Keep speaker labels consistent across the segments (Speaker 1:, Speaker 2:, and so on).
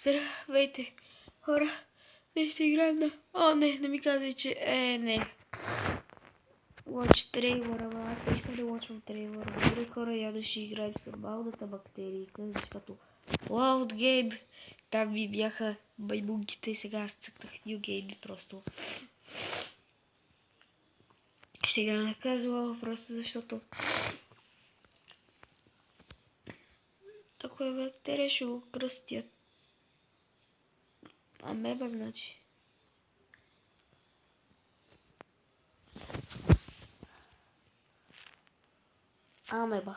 Speaker 1: Здравейте, хора. Днес ще играем на... О, не ми казай, че... не. Лоч трейлера, аз искам да лочвам трейлера. Добре, хора, я ще играем с нормалната бактерийка, защото... Loud Game. Там ми бяха маймунките и сега аз цъкнах New Game просто. Ще игра на казуал, просто защото... Ако е бактерия, ще го кръстят. Амеба, значи. Амеба.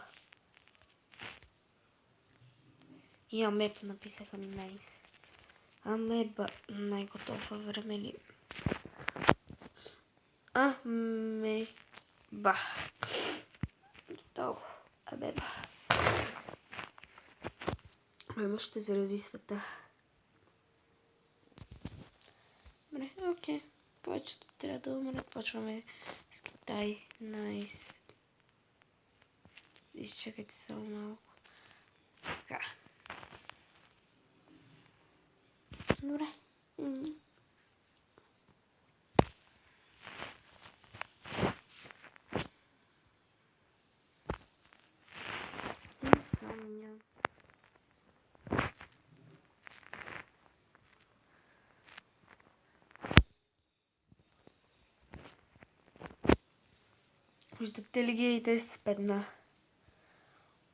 Speaker 1: И амеб написаха ми найс. Амеба. Майко, толкова време ли? Амеба. Толкова. Амеба. Мама ще зарази света. Добре, окей. Повечето трябва да умрат. Почваме с Китай. Найс. Изчакайте само малко. Така. Добре. Виждате ли ги и те с петна?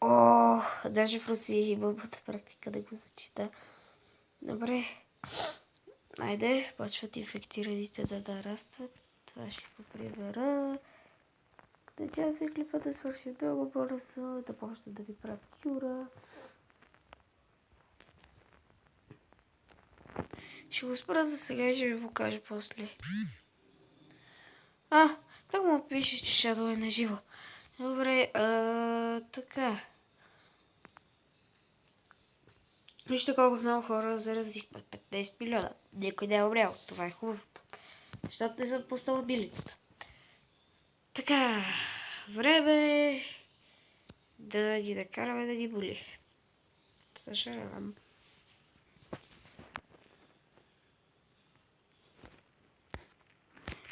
Speaker 1: О, даже в Русия има практика да го зачита. Добре. Айде, почват инфектираните да нарастват. Това ще го прибера. Надявам се клипа да свърши много бързо, да почне да ви правят кюра. Ще го спра за сега и ще ви покажа после. Так му пише, че Shadow е на живо. Добре, така. Вижте колко много хора заразих под 15 милиона. Никой не е умрял. Това е хубавото. Защото не съм пуснал билетата. Така, време да ги накараме да ги боли. Съжалявам.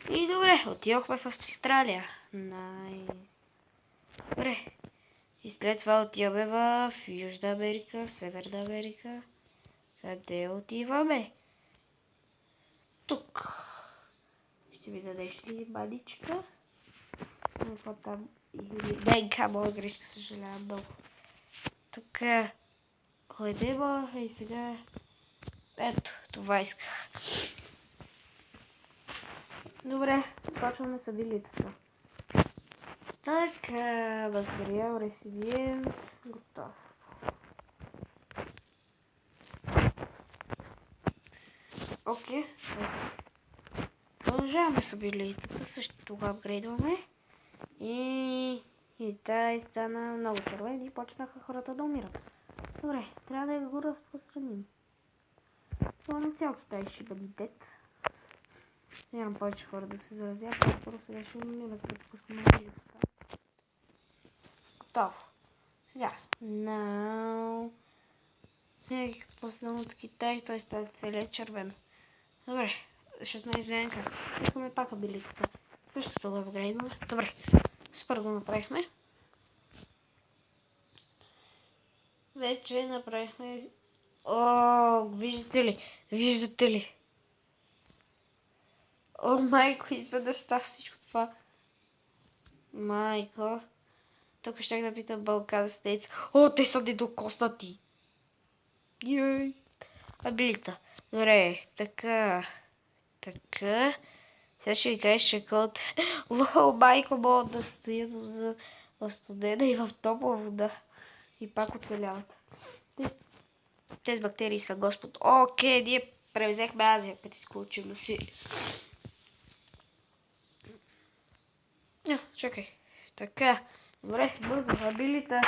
Speaker 1: И добре, отидохме в Австралия. Найс. Добре. И след това отиваме в Южна Америка, в Северна Америка. Къде отиваме? Тук. Ще ми дадеш ли маничка? Какво там? Денка, моя грешка, съжалявам много. Така. Ходема и сега... Ето, това исках. Добре, почваме с абилитата. Така, материал, ресивиенс, готов. Окей. Продължаваме с абилитата, също тогава апгрейдваме. И тая стана много червен и почнаха хората да умират. Добре, трябва да го разпространим. Това на цял Китай ще бъде дет. Нямам повече хора да се заразят, първо сега ще умират, като пускаме абилитата. Готово. Сега. Now. Винаги като пуснем от Китай, той става целият червен. Добре. 16 денка. Искаме пак абилитата. Същото го апгрейдваме. Добре. Супер го направихме. Вече направихме... О, виждате ли? Виждате ли? О, майко, изведнъж става всичко това. Майко. Тук щях да питам Балкан Стейтс. О, те са недокоснати. Йей. Абилита. Добре, така. Така. Сега ще ви кажеш, че код... Лоу, майко, могат да стоят в студена и в топла вода. И пак оцеляват. Тези бактерии са Господ. Окей, ние превзехме Азия, като изключим си. Чакай. Така. Добре, бързо, абилита.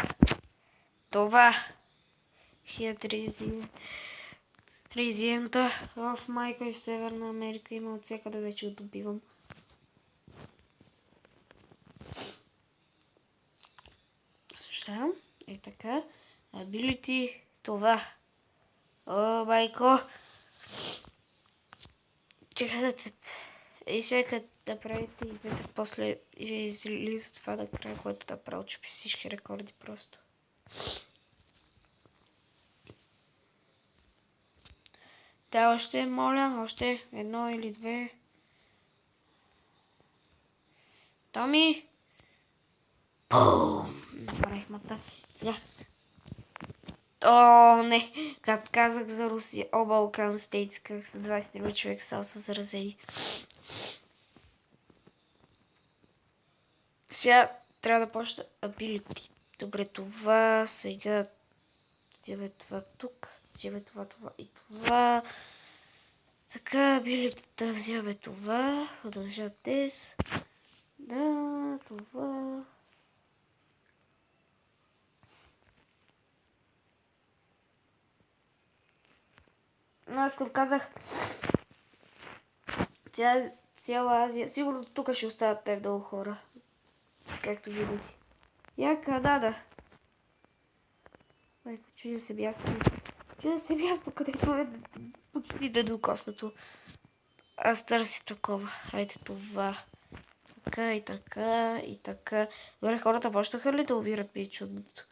Speaker 1: Това. Резиента в майка и в Северна Америка има от всякъде, вече го добивам. Съжалявам. И така. Ability. Това. О, майко. Чакай да те... И сега да правите и да после излиза това да края, което да прави чупи всички рекорди просто. Да, още моля, още едно или две. Томи! Бум! Направих мата. Сега. О, не! Както казах за Русия, Балкан Стейтс, как са 23 човека са заразени. Сега трябва да почна ability. Добре, това сега вземе това тук, вземе това и това. Така, ability вземе това, продължавам тез. Да, това. Но аз като казах, цяла Азия, сигурно тук ще остават те много хора. Както видих. Я Канада. Майко, чудя се място, където е почти докоснато. Аз търся такова. Хайде това. Така и така и така. Добре, хората почнаха ли да убират ми чудното?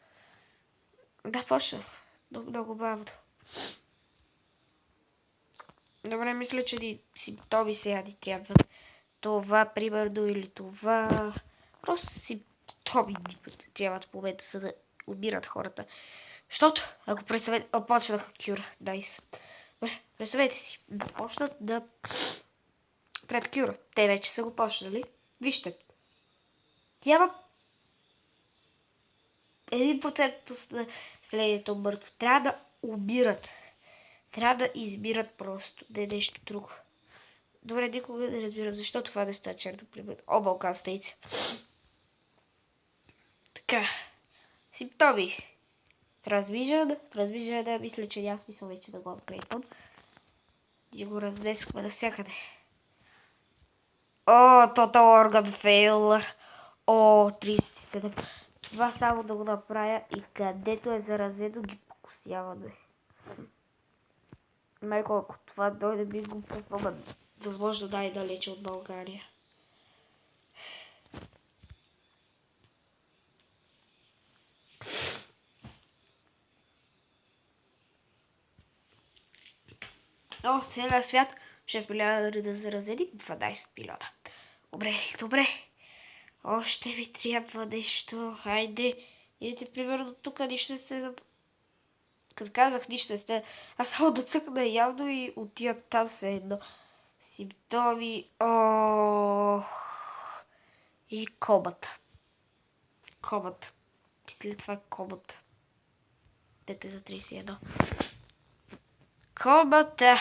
Speaker 1: Да, почнах. Много бавно. Добре, мисля, че симптоми сега ни трябват. Това, примерно, или това. Просто симптоми ни трябват в момента, за да умират хората. Защото, ако представете... почнаха кюра. Найс. Добре, представете си. Да почнат да... пред кюра. Те вече са го почнали. Вижте. Трябва 1% от населението мъртво. Трябва да умират. Трябва да избират просто. Не е нещо друго. Добре, никога не разбирам защо това не става черно, примерно. Балкан Стейтс. Така. Симптоми. Трансмижен, мисля, че няма смисъл вече да го апгрейдвам. И го разнесохме навсякъде. О, Total Organ Failure. О, 37. Това само да го направя и където е заразено ги покусяваме. Майко, ако това дойде, би го пуснал възможно най-далече от България. О, целият свят 6 милиарда да заразени, 12 милиона. Добре. Още ми трябва нещо. Хайде. Идете примерно тук, нищо не сте... Като казах, нищо не сте... Аз само да цъкна явно и отиват там се едно. Симптоми. И комата. Мисля, това е комата. Дете за 31. Комата.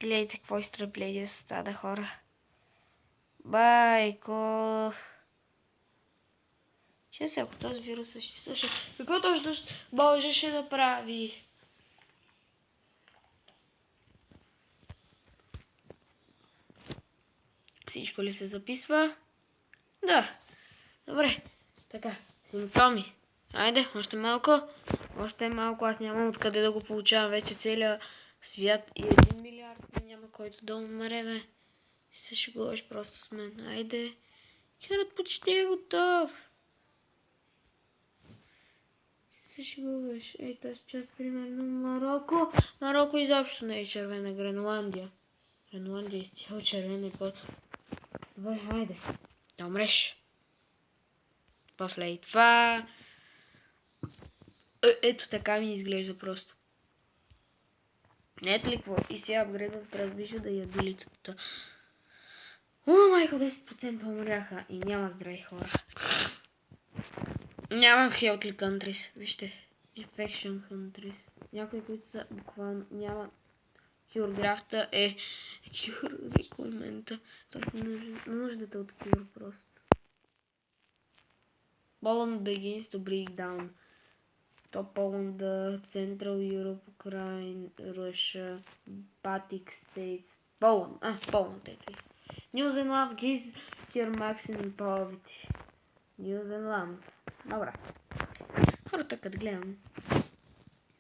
Speaker 1: Гледайте какво изтребление стана, хора. Майко. Че се, ако този вирус ще слуша, какво точно можеше да прави? Всичко ли се записва? Да. Добре. Така, симптоми. Айде, още малко. Аз нямам откъде да го получавам вече целият свят и 1 милиард. Няма който да умре, бе. И се шегуваш просто с мен. Айде. Херът почти е готов. Се шегуваш. Ей, тази част, примерно, Марокко. Марокко изобщо не е червена. Гренландия е изцяло червена и по... Добре, хайде. Да умреш. После и това. Ето така ми изглежда просто. Ето ли какво? И сега апгрейдвам трансмижен да я билицата. О, майко, 10% умряха и няма здрави хора. Няма healthy countries. Вижте. Infection countries. Някои, които са буквално няма. Cure графта е Cure рекламента. Тоест нуждата от Cure просто. Poland begins to break down. То Poland, Central Europe, Ukraine, Russia, Baltic States. Poland ето. New Zealand gives cure maximum poverty. New Zealand. Добре. Хората като гледам.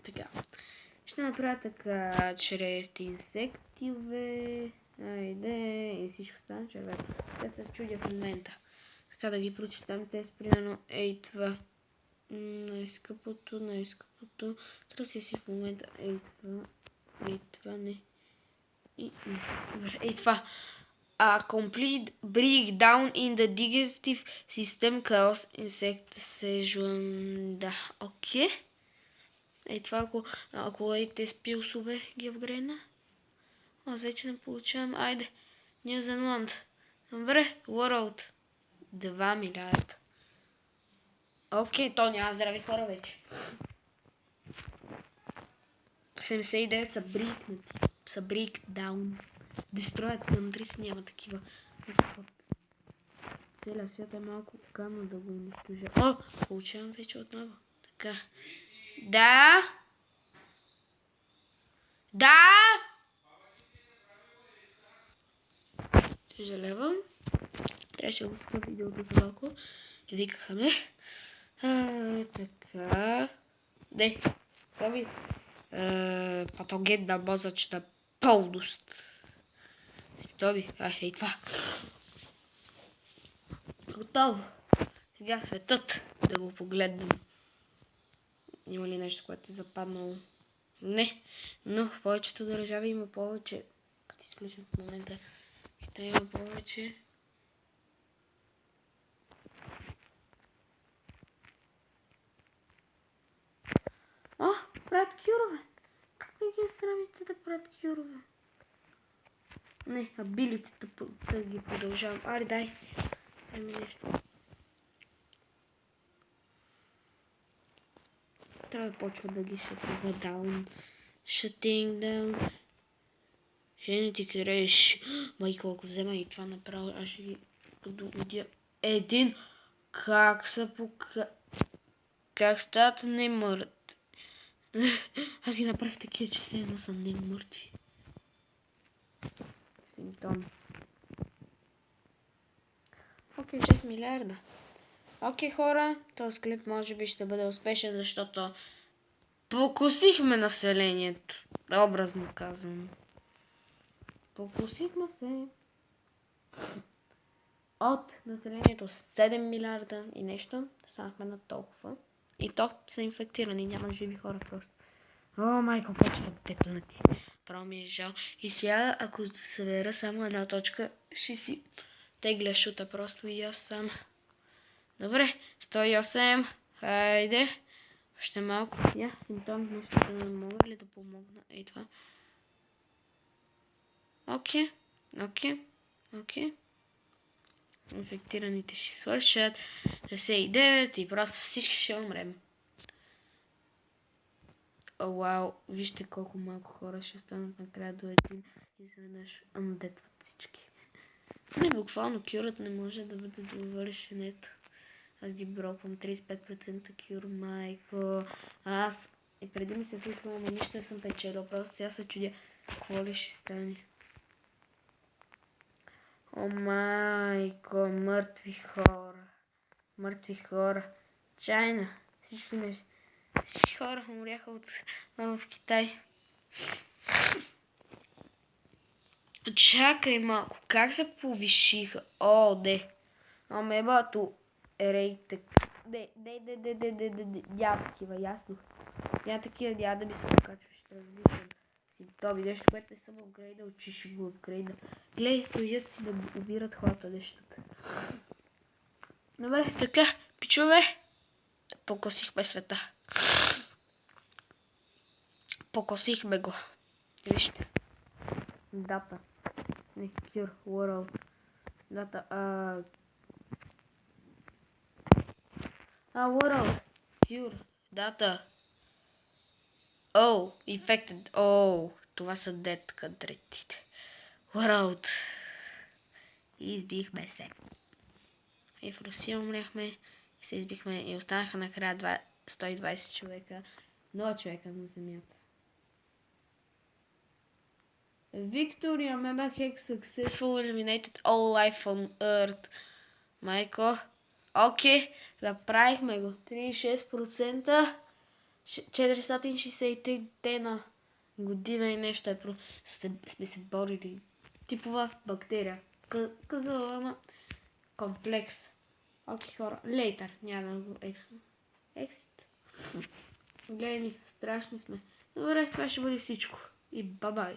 Speaker 1: Така. Ще направя така, чрез инсективе. Айде, и всичко стана червено. Те се чудя в момента. Така да ги прочитам, те са примерно ей това. Най-скъпото. Търся си в момента ей това не. Ей това. Complete breakdown in the digestive system cause insect sejuan. Да, окей. Ей това, ако те спилсове ги апгрейдна. Аз вече не получавам. Айде. Нью Зеланд. Добре. World. 2 милиарда. Окей, то няма здрави хора вече. 79 са брикнати. Са брикдаун. Дестроят countries няма такива. Целият свят е малко кано да го унищожа. О, получавам вече отново. Така. Да! Да! Съжалявам. Трябваше да го спра видеото за малко. Викаха ме. Така. Де. Тоби. Патогенна мозъчна пълност. Симптоми. Ей това. Готово. Сега светът. Да го погледнем. Има ли нещо, което е западнало? Не. Но в повечето държави има повече. Като изключим в момента. Китай има повече. О, правят кюрове. Как да ги срамите да правят кюрове? Не, абилитите да ги продължавам. Ари, дай. Дай ми нещо. Трябва да почва да ги шатува даун. Shutting down. Genetic Rash. Майко, ако взема и това направо, аз ще ги подудя. Един. Как стават немъртви? Аз ги направих такива, че все едно са немъртви. Симптоми. Окей, 6 милиарда. Окей, хора, този клип може би ще бъде успешен, защото покусихме населението. Образно казвам. Покусихме се. От населението 7 милиарда и нещо, станахме на толкова. И то са инфектирани, няма живи хора просто. О, майко, колко са тепнати. Право ми е жал. И сега, ако събера само една точка, ще си тегля шута просто и аз сам. Добре, 108. Хайде. Още малко. Симптоми, нещо да не мога ли да помогна? Ей това. Окей. Инфектираните ще свършат. 69 и просто всички ще умрем. О, вау, вижте колко малко хора ще останат накрая до един и изведнъж андетват всички. Не, буквално кюрът не може да бъде довършен. Ето. Аз ги броквам 35% кюр, майко. Аз и преди ми се случва, ама нищо не съм печелил. Просто сега се чудя какво ли ще стане. О, майко, мъртви хора. Чайна. Всички хора умряха в Китай. Чакай малко, как се повишиха? О, де. Амебато рейтек. Няма такива, ясно. Няма да ми се покачва, ще различам симптоми. Нещо, което не съм апгрейдал, че ще го апгрейда. Гледай, стоят си да убират хората нещата. Добре, така, пичове. Покосихме света. Покосихме го. Вижте. Дата. Не, Cure World. Дата, World. Cure. Дата. Infected. Това са dead country-тите. World. И избихме се. И в Русия умряхме. И се избихме. И останаха накрая 120 човека. 0 човека на земята. Victoria Mebahex successful eliminated all life on Earth. Майко. Окей, направихме го. 36%. 463 дена. година и нещо сме се борили. Типова бактерия. Казала, ама комплекс. Окей, хора. Later. Няма да го Exit. Гледани, страшни сме. Добре, това ще бъде всичко. И бабай.